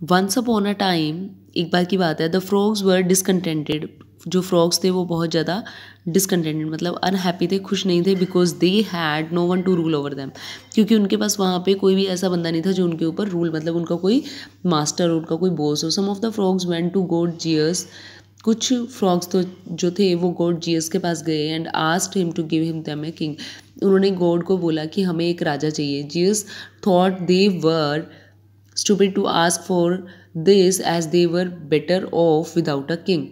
Once upon a time, एक बार की बात है, द फ्रॉग्स वर डिसकंटेंटेड, जो फ्रॉग्स थे वो बहुत ज़्यादा डिसकंटेंटेड मतलब अनहैप्पी थे, खुश नहीं थे, because they had no one to rule over them, क्योंकि उनके पास वहाँ पे कोई भी ऐसा बंदा नहीं था जो उनके ऊपर रूल, मतलब उनका कोई मास्टर, उनका कोई बॉस हो। Some of the frogs went to god Zeus, कुछ फ्रॉग्स तो जो थे वो गॉड जियस के पास गए and asked him to give him them a king, उन्होंने गॉड को बोला कि हमें एक राजा चाहिए। Zeus thought they were stupid to ask for this as they were better off without a king।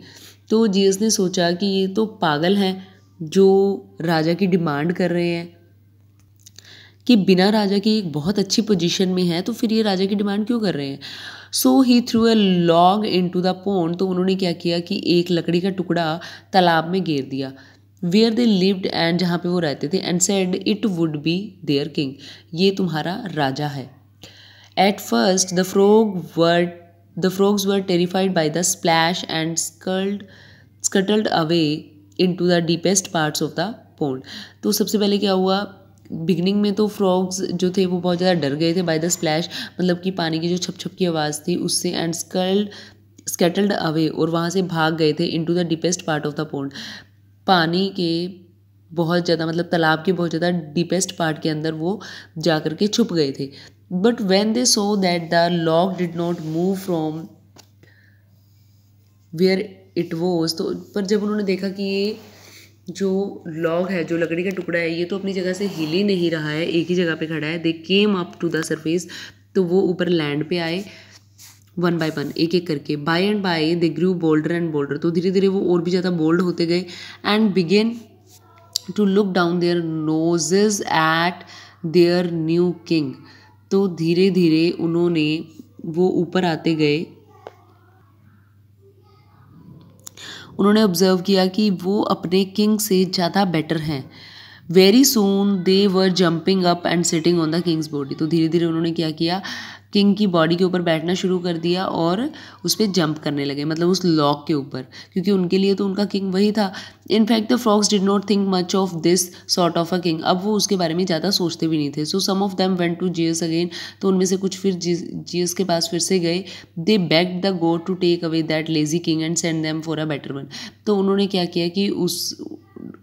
तो जीसस ने सोचा कि ये तो पागल हैं जो राजा की डिमांड कर रहे हैं कि बिना राजा की एक बहुत अच्छी पोजीशन में है, तो फिर ये राजा की डिमांड क्यों कर रहे हैं। So he threw a log into the pond, तो उन्होंने क्या किया कि एक लकड़ी का टुकड़ा तालाब में घेर दिया, वेयर दे लिव्ड एंड, जहाँ पे वो रहते थे, and said it would be there king, ये तुम्हारा राजा है। At first, the frogs were terrified by the splash and scuttled away into the deepest parts of the pond। तो सबसे पहले क्या हुआ, बिगनिंग में तो फ्रॉग्स जो थे वो बहुत ज़्यादा डर गए थे बाय द स्प्लैश, मतलब कि पानी की जो छप छप की आवाज़ थी उससे, एंड स्कैटल्ड अवे, और वहाँ से भाग गए थे into the deepest part of the pond, पानी के बहुत ज़्यादा मतलब तालाब के बहुत ज़्यादा डीपेस्ट पार्ट के अंदर वो जा कर के छुप गए थे। But when they saw that the log did not move from where it was, तो पर जब उन्होंने देखा कि ये जो लॉग है, जो लकड़ी का टुकड़ा है, ये तो अपनी जगह से हिल ही नहीं रहा है, एक ही जगह पे खड़ा है, they came up to the surface, तो वो ऊपर लैंड पे आए वन बाय वन, एक एक करके। By and by they grew bolder and bolder, तो धीरे धीरे वो और भी ज़्यादा बोल्ड होते गए, and began to look down their noses at their new king, तो धीरे धीरे उन्होंने वो ऊपर आते गए, उन्होंने ऑब्जर्व किया कि वो अपने किंग से ज़्यादा बेटर हैं। Very soon they were jumping up and sitting on the Kings body, तो धीरे धीरे उन्होंने क्या किया, किंग की बॉडी के ऊपर बैठना शुरू कर दिया और उस पर जंप करने लगे, मतलब उस लॉक के ऊपर, क्योंकि उनके लिए तो उनका किंग वही था। In fact the frogs did not think much of this sort of a king, अब वो उसके बारे में ज़्यादा सोचते भी नहीं थे। So some of them went to Zeus again, तो उनमें से कुछ फिर जियस के पास फिर से गए। They begged the god to take away that lazy king and send them for a better one, तो उन्होंने क्या किया कि उस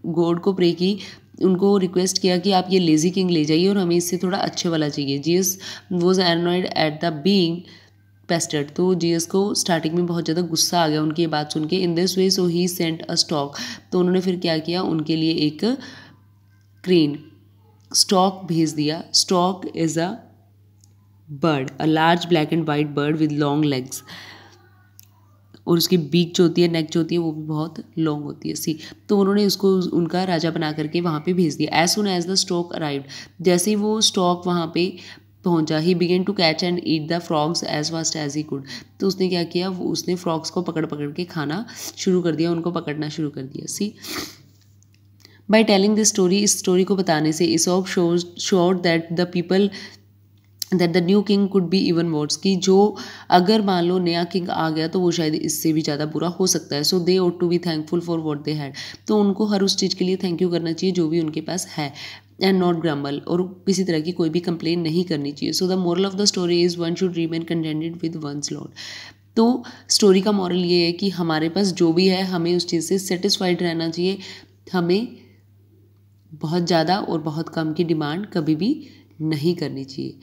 गॉड को प्रे की, उनको रिक्वेस्ट किया कि आप ये लेज़ी किंग ले जाइए और हमें इससे थोड़ा अच्छे वाला चाहिए। GS was annoyed at the being पेस्टर्ड, तो जीएस को स्टार्टिंग में बहुत ज़्यादा गुस्सा आ गया उनकी ये बात सुन के। In this way so he sent a stock, तो उन्होंने फिर क्या किया, उनके लिए एक क्रेन स्टॉक भेज दिया। Stock is a bird, a large black and white bird with long legs, और उसकी बीक जो होती है, नेक जो होती है, वो भी बहुत लॉन्ग होती है सी, तो उन्होंने उसको उनका राजा बना करके वहाँ पे भेज दिया। As soon as the stork arrived, जैसे ही वो स्टॉक वहाँ पे पहुँचा, he began to catch and eat the frogs as fast as he could, तो उसने क्या किया, वो उसने फ्रॉग्स को पकड़ पकड़ के खाना शुरू कर दिया, उनको पकड़ना शुरू कर दिया। See by telling this story, इस स्टोरी को बताने से Aesop showed that the people that the new king could be even worse, कि जो अगर मान लो नया किंग आ गया तो वो शायद इससे भी ज़्यादा बुरा हो सकता है। So they ought to be thankful for what they had, तो उनको हर उस चीज़ के लिए थैंक यू करना चाहिए जो भी उनके पास है, एंड नॉट ग्रम्बल, और किसी तरह की कोई भी कंप्लेन नहीं करनी चाहिए। So the moral of the story is one should remain contented with one's lot, तो स्टोरी का मॉरल ये है कि हमारे पास जो भी है हमें उस चीज़ से सेटिस्फाइड रहना चाहिए, हमें बहुत ज़्यादा और बहुत कम की डिमांड कभी भी नहीं करनी चाहिए,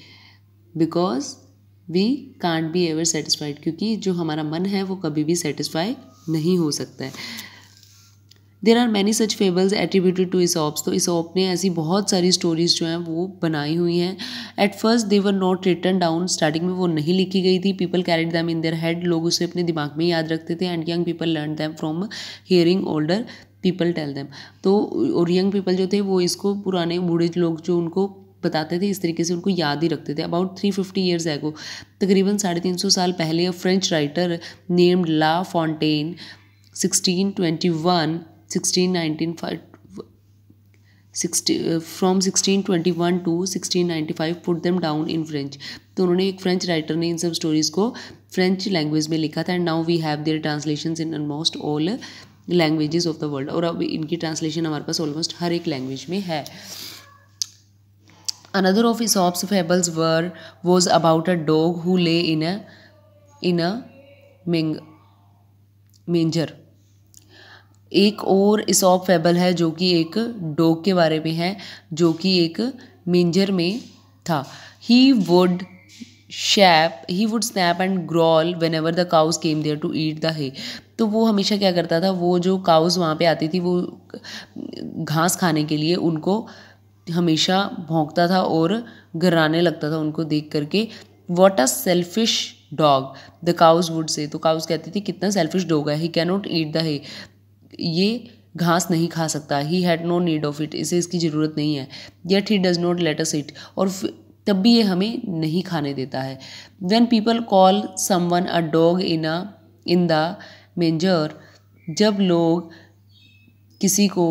because we can't be ever satisfied, क्योंकि जो हमारा मन है वो कभी भी सेटिस्फाई नहीं हो सकता है। There are many such fables attributed to Aesops, तो ईसॉप ने ऐसी बहुत सारी स्टोरीज जो हैं वो बनाई हुई हैं। At first they were not written down, starting में वो नहीं लिखी गई थी। People carried them in their head, लोग उसे अपने दिमाग में याद रखते थे। And young people learn them from hearing older people tell them, तो और यंग पीपल जो थे वो इसको पुराने बूढ़े लोग जो उनको बताते थे इस तरीके से उनको याद ही रखते थे। अबाउट 350 ईयर्स एगो, तकरीबन 350 साल पहले, French writer named La Fontaine 1621 1619 from 1621 to 1695 put them down in French, तो उन्होंने, एक फ्रेंच राइटर ने इन सब स्टोरीज़ को फ्रेंच लैंग्वेज में लिखा था। And now we have their translations in almost all languages of the world, और अब इनकी ट्रांसलेशन हमारे पास ऑलमोस्ट हर एक लैंग्वेज में है। Another of Aesop's fables was about a dog who lay इन अ मेंजर। एक और इसॉप फेबल है जो कि एक डॉग के बारे में है जो कि एक मेंजर में था। He would snap and growl whenever the cows came there to eat the hay। तो वो हमेशा क्या करता था, वो जो काउज वहाँ पे आती थी वो घास खाने के लिए उनको हमेशा भौंकता था और घर्राने लगता था उनको देख करके। What a selfish dog the cows would say. तो काउज कहती थी कितना सेल्फिश डॉग है, he can not eat the hay, ये घास नहीं खा सकता। He had no need of it, इसे इसकी ज़रूरत नहीं है। Yet he does not let us it, और तब भी ये हमें नहीं खाने देता है। When people call someone a dog in the manger, जब लोग किसी को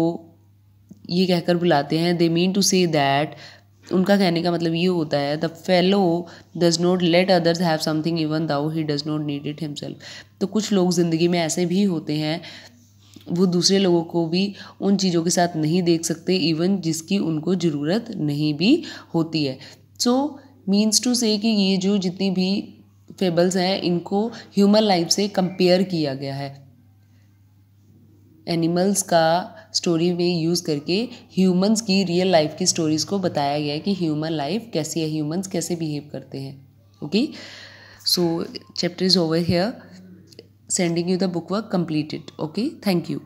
ये कहकर बुलाते हैं, they mean to say that, उनका कहने का मतलब ये होता है the fellow does not let others have something even though he does not need it himself. तो कुछ लोग ज़िंदगी में ऐसे भी होते हैं, वो दूसरे लोगों को भी उन चीज़ों के साथ नहीं देख सकते इवन जिसकी उनको ज़रूरत नहीं भी होती है। सो मीन्स टू से कि ये जो जितनी भी फेबल्स हैं इनको ह्यूमन लाइफ से कंपेयर किया गया है, एनिमल्स का स्टोरी में यूज़ करके ह्यूमंस की रियल लाइफ की स्टोरीज़ को बताया गया है कि ह्यूमन लाइफ कैसी है, ह्यूमंस कैसे बिहेव करते हैं। Okay, so chapter is over here, sending you the book work completed. Okay, thank you.